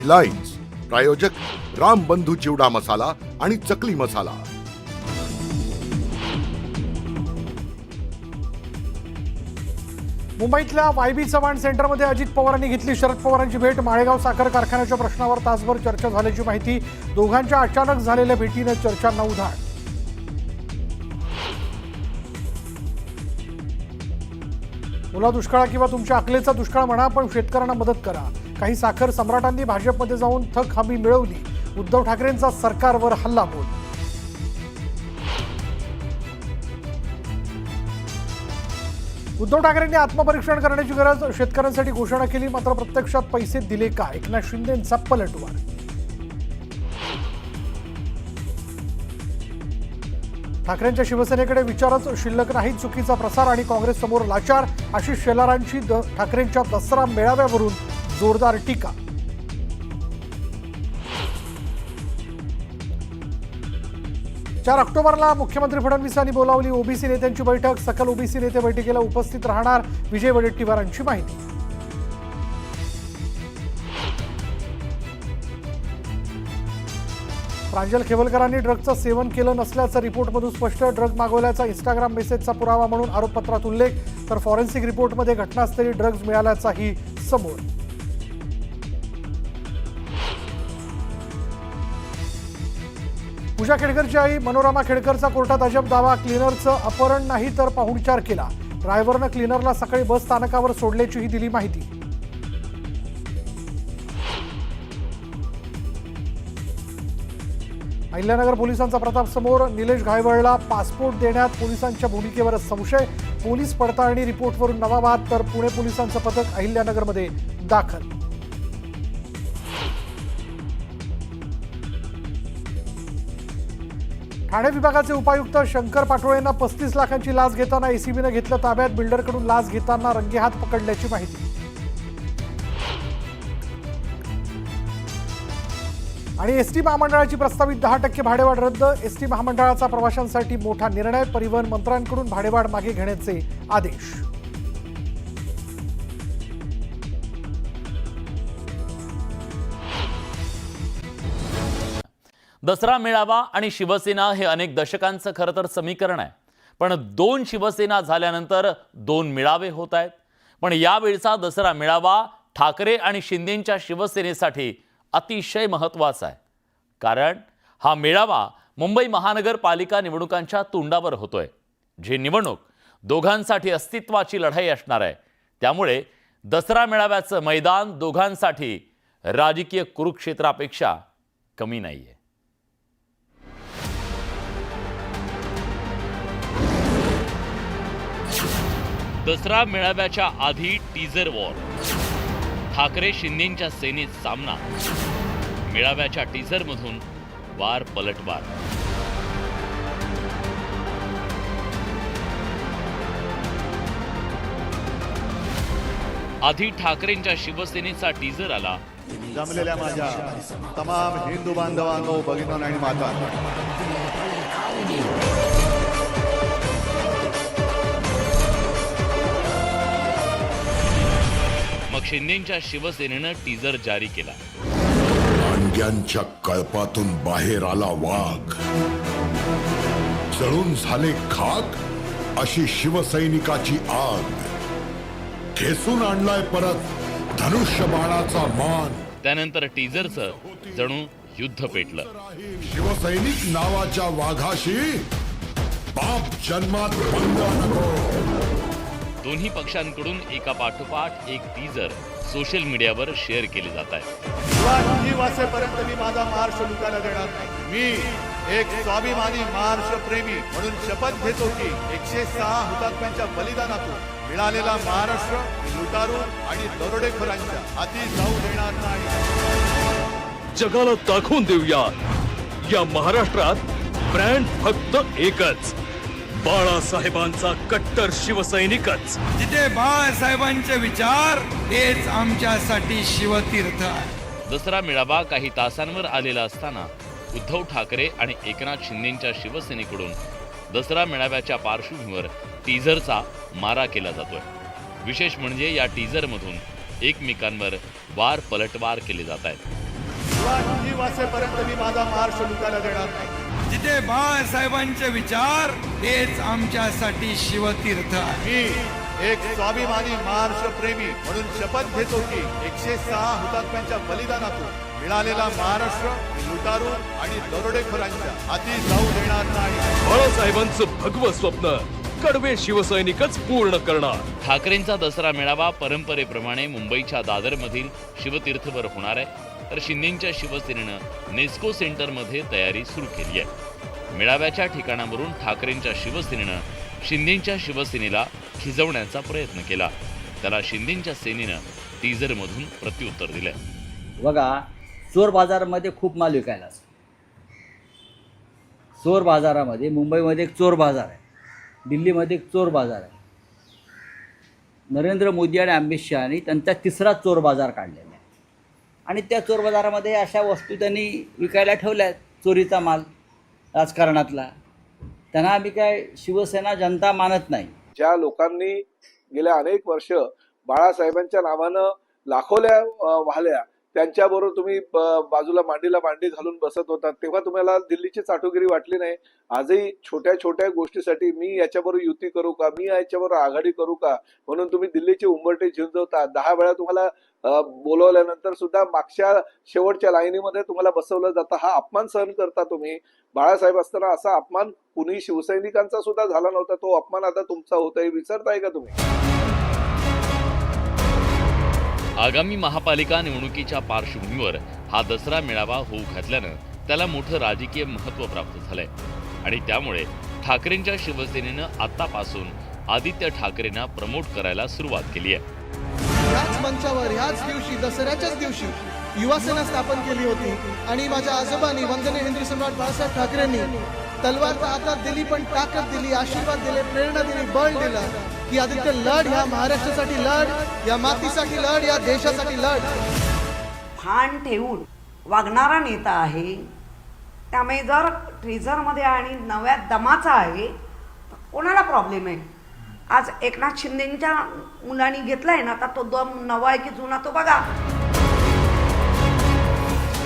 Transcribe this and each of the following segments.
Lines प्रायोजक राम बंधू चिवडा मसाला आणि चकली मसाला। मुंबईतल्या वायबी चव्हाण सेंटरमध्ये अजित पवारांनी घेतली शरद पवारांची भेट। माळेगाव साखर कारखान्याच्या प्रश्नावर तासभर चर्चा झाल्याची माहिती। दोघांच्या अचानक झालेल्या भेटीने चर्चांना उधाण। मुला दुष्काळ किंवा तुमच्या अकलेचा दुष्काळ म्हणा, पण शेतकऱ्यांना मदत करा। काही साखर सम्राटांनी भाजपमध्ये जाऊन थक हमी मिळवली। उद्धव ठाकरेंचा सरकारवर हल्लाबोल। उद्धव ठाकरेंनी आत्मपरीक्षण करण्याची गरज, शेतकऱ्यांसाठी घोषणा केली, मात्र प्रत्यक्षात पैसे दिले का? एकनाथ शिंदेंचा पलटवार। ठाकरेंच्या शिवसेनेकडे विचारच शिल्लक नाही, चुकीचा प्रसार आणि काँग्रेस समोर लाचार। आशिष शेलारांची ठाकरेंच्या दसरा मेळाव्यावरून जोरदार टीका। चार ऑक्टोबरला मुख्यमंत्री फडणवीसांनी बोलावली ओबीसी नेत्यांची बैठक। सकल ओबीसी नेते बैठकीला उपस्थित राहणार, विजय वडेट्टीवारांची माहिती। प्रांजल खेवलकरांनी ड्रगचं सेवन केलं नसल्याचं रिपोर्टमधून स्पष्ट। ड्रग मागवल्याचा इंस्टाग्राम मेसेजचा पुरावा म्हणून आरोपपत्रात उल्लेख, तर फॉरेन्सिक रिपोर्टमध्ये घटनास्थळी ड्रग्ज मिळाल्याचाही समोर। पूजा खेडकरची आई मनोरमा खेडकरचा कोर्टात अजब दावा। क्लीनरचं अपहरण नाही तर पाहुणचार केला। ड्रायव्हरनं क्लीनरला सकाळी बस स्थानकावर सोडल्याचीही दिली माहिती। अहिल्यानगर पोलिसांचा प्रताप समोर, निलेश घायवळला पासपोर्ट देण्यात पोलिसांच्या भूमिकेवर संशय। पोलीस पडताळणी रिपोर्टवरून नवा वाद, तर पुणे पोलिसांचं पथक अहिल्यानगरमध्ये दाखल। ठाणे विभागाचे उपायुक्त शंकर पाटोळेंना 35 लाखांची लाच घेताना एसीबीने घेतलं ताब्यात। बिल्डरकडून लाच घेताना रंगेहात पकडल्याची माहिती। आणि एसटी महामंडळाची प्रस्तावित 10% भाडेवाढ रद्द। एसटी महामंडळाचा प्रवाशांसाठी मोठा निर्णय, परिवहन मंत्र्यांकडून भाडेवाढ मागे घेण्याचे आदेश। दसरा मेळावा आणि शिवसेना हे अनेक दशकांचं खरं तर समीकरण आहे, पण 2 शिवसेना झाल्यानंतर 2 मेळावे होत आहेत। पण यावेळचा दसरा मेळावा ठाकरे आणि शिंदेंच्या शिवसेनेसाठी अतिशय महत्त्वाचा आहे, कारण हा मेळावा मुंबई महानगरपालिका निवडणुकांच्या तोंडावर होतोय। जी निवडणूक दोघांसाठी अस्तित्वाची लढाई असणार आहे, त्यामुळे दसरा मेळाव्याचं मैदान दोघांसाठी राजकीय कुरुक्षेत्रापेक्षा कमी नाहीये। दसरा मेळाव्याच्या आधी टीजर वॉर, ठाकरे शिंदेंच्या सेनेत सामना। मेळाव्याच्या टीजर मधून वार पलटवार। आधी ठाकरेंच्या शिवसेनेचा टीजर आला। जमलेल्या माझ्या तमाम हिंदू बांधवांनो, भगिनींनो आणि मातांनो, मग शिंदेंच्या शिवसेनेनं टीजर जारी केला। वांग्यांच्या कळपातून बाहेर आला वाघ, जळून झाले खाक अशी शिवसैनिकाची आग। ठेसून आणलाय परत धनुष्य बाणाचा मान। त्यानंतर टीजरचं जणू युद्ध पेटलं। शिवसैनिक नावाच्या वाघाशी बाप जन्मात पंगा नको। दोन्ही पक्षांकडून एका पाठोपाठ एक टीजर सोशल मीडियावर शेअर केले जात आहेत। ही वासेपर्यंत मी माझा महाराष्ट्र लुटायला देणार नाही। मी एक स्वाभिमानी महाराष्ट्र प्रेमी म्हणून शपथ घेतो की 106 हुतात्म्यांच्या बलिदानातून मिळालेला महाराष्ट्र लुटारू आणि दरोडेखोरांच्या हाती जाऊ देणार नाही। जगाला दाखवून देऊया, या महाराष्ट्रात ब्रँड फक्त एकच, बाळासाहेबांचा कट्टर शिवसैनिकच। जिथे बाळासाहेबांचे विचार तेच आमच्यासाठी शिवतीर्थ आहे। दसरा मेळावा काही तासांवर आलेला असताना उद्धव ठाकरे आणि एकनाथ शिंदेंच्या शिवसेनेकडून दसरा मेळाव्याच्या पार्श्वभूमीवर टीजरचा मारा केला जातोय। विशेष म्हणजे या टीजरमधून एकमेकांवर वार पलटवार केले जात आहेत। ही वासेपर्यंत मी माझा महाराष्ट्र लुटायला देणार नाही. जिथे बाळासाहेबांचे विचार तेच आमच्यासाठी शिवतीर्थ आहे. मी एक स्वाभिमानी महाराष्ट्र प्रेमी म्हणून शपथ घेतो की 106 हुतात्म्यांच्या बलिदानातून मिळालेला महाराष्ट्र लुटारू आणि दरोडेखोरांच्या हाती जाऊ देणार नाही. बाळासाहेबांचं भगवं स्वप्न कडवे शिवसैनिकच पूर्ण करणार. ठाकरेंचा दसरा मेळावा परंपरेप्रमाणे मुंबईच्या दादरमधील शिवतीर्थवर होणार आहे, तर शिंदेंच्या शिवसेनेनं नेस्को सेंटरमध्ये तयारी सुरू केली आहे. मेळाव्याच्या ठिकाणावरून ठाकरेंच्या शिवसेनेनं शिंदेंच्या शिवसेनेला खिजवण्याचा प्रयत्न केला. त्याला शिंदेंच्या सेनेनं टीझरमधून प्रत्युत्तर दिलंय. बघा, चोर बाजारामध्ये खूप माल विकायला असतो. चोर बाजारामध्ये मुंबईमध्ये एक चोर बाजार आहे, दिल्लीमध्ये एक चोर बाजार आहे. नरेंद्र मोदी आणि अमित शहानी त्यांचा तिसरा चोर बाजार काढलेला आहे आणि त्या चोर बाजारामध्ये अशा वस्तू त्यांनी विकायला ठेवल्या आहेत, चोरीचा माल राजकारणातला. त्यांना आम्ही काय शिवसेना जनता मानत नाही. ज्या लोकांनी गेल्या अनेक वर्ष बाळासाहेबांच्या नावानं लाखोल्या वाहल्या, त्यांच्याबरोबर तुम्ही बाजूला मांडीला मांडी घालून बसत होता, तेव्हा तुम्हाला दिल्लीची चाटुगिरी वाटली नाही. आजही छोट्या छोट्या गोष्टीसाठी मी याच्याबरोबर युती करू का, मी याच्याबरोबर आघाडी करू का म्हणून तुम्ही दिल्लीची उंबरटे झिंजवता. 10 वेळा तुम्हाला बोलवल्यानंतर सुद्धा मागच्या शेवटच्या लाईनीमध्ये तुम्हाला बसवलं जातं. हा अपमान सहन करता तुम्ही. बाळासाहेब असताना असा अपमान कुणी शिवसैनिकांचा सुद्धा झाला नव्हता. तो अपमान आता तुमचा होतोय, विसरताय का तुम्ही? आगामी महापालिका निवडणुकीच्या पार्श्वभूमीवर हा दसरा मेळावा होऊ घातल्यानं त्याला मोठं राजकीय महत्त्व प्राप्त झालंय आणि त्यामुळे ठाकरेंच्या शिवसेनेनं आतापासून आदित्य ठाकरेंना प्रमोट करायला सुरुवात केली आहे. याच मंचावर याच दिवशी दसऱ्याच्याच दिवशी युवासेना स्थापन केली होती आणि माझ्या आजोबांनी वंदनीय हिंदू सम्राट बाळासाहेब ठाकरेंनी तलवार तर हातात दिली, पण ताकद दिली, आशीर्वाद दिले, प्रेरणा दिली, बळ दिलं की आदित्य लढ, ह्या महाराष्ट्रासाठी लढ, या मातीसाठी लढ, या देशासाठी लढ. भान ठेवून वागणारा नेता आहे. त्यामुळे जर ट्रेझरमध्ये आणि नव्या दमाचा आहे तर कोणाला प्रॉब्लेम आहे. आज एकनाथ शिंदेंच्या मुलांनी घेतलाय ना, आता तो दम नवा आहे की जुना तो बघा.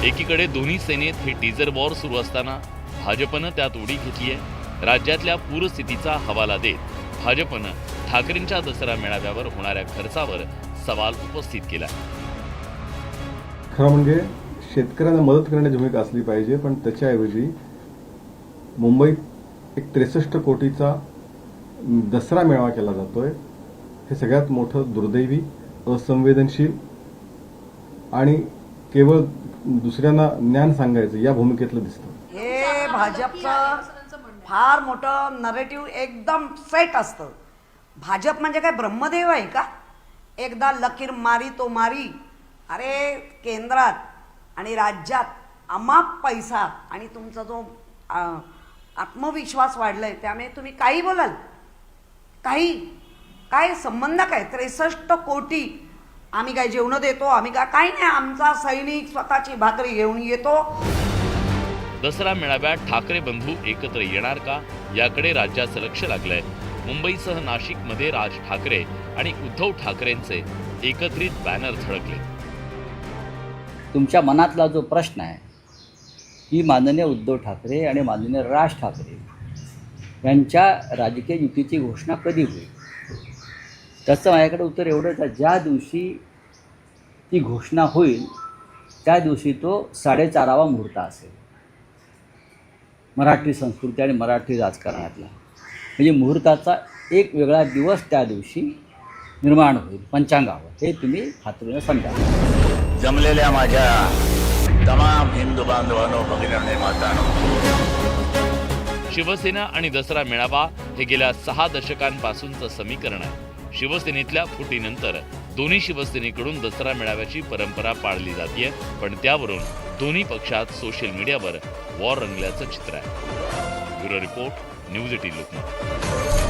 एकीकडे दोन्ही सेनेत हे टीझर वॉर सुरू असताना भाजपनं त्यात उडी घेतली आहे. राज्यातल्या पूरस्थितीचा हवाला देत भाजपनं ठाकरेंच्या दसरा मेळाव्यावर होणाऱ्या खर्चावर सवाल उपस्थित केला. खरं म्हणजे शेतकऱ्यांना मदत करण्याची भूमिका असली पाहिजे, पण त्याच्याऐवजी मुंबईत एक 63 कोटीचा दसरा मेळावा केला जातोय. हे सगळ्यात मोठं दुर्दैवी, असंवेदनशील आणि केवळ दुसऱ्यांना ज्ञान सांगायचं या भूमिकेतलं दिसतं. हे भाजपचं फार मोठं नरेटिव्ह एकदम सेट असतं. भाजप म्हणजे काय ब्रह्मदेव आहे का? एकदा लकीर मारी तो मारी. अरे केंद्रात आणि राज्यात अमाप पैसा आणि तुमचा जो आत्मविश्वास वाढलाय, त्यामुळे तुम्ही काही बोलाल, काही काय संबंध काय? 63 कोटी आम्ही काय जेवण देतो, आम्ही काही नाही, आमचा सैनिक स्वतःची भाकरी घेऊन येतो. दसरा मेळाव्यात ठाकरे बंधू एकत्र येणार का, याकडे राज्याचं लक्ष लागलंय. मुंबईसह नाशिकमध्ये राज ठाकरे आणि उद्धव ठाकरेंचे एकत्रित बॅनर झळकले. तुमच्या मनातला जो प्रश्न आहे की माननीय उद्धव ठाकरे आणि माननीय राज ठाकरे यांच्या राजकीय युतीची घोषणा कधी होईल, त्याचं माझ्याकडे उत्तर एवढंच आहे, ज्या दिवशी ती घोषणा होईल त्या दिवशी तो 4:30 मुहूर्त असेल मराठी संस्कृती आणि मराठी राजकारणातला. म्हणजे मुहूर्ताचा एक वेगळा दिवस त्या दिवशी निर्माण होईल पंचांगावर. हे तुम्ही खात्रीनं समजा. जमलेल्या माझ्या तमाम हिंदू बांधवांनो, भगिनी मातांनो, शिवसेना आणि दसरा मेळावा हे गेल्या 6 दशकांपासूनचं समीकरण आहे. शिवसेनेतल्या फुटीनंतर दोन्ही शिवसेनेकडून दसरा मेळाव्याची परंपरा पाळली जाते, पण त्यावरून दोन्ही पक्षात सोशल मीडियावर वॉर रंगल्याचं चित्र आहे. Bureau report, news 18 Lokmat.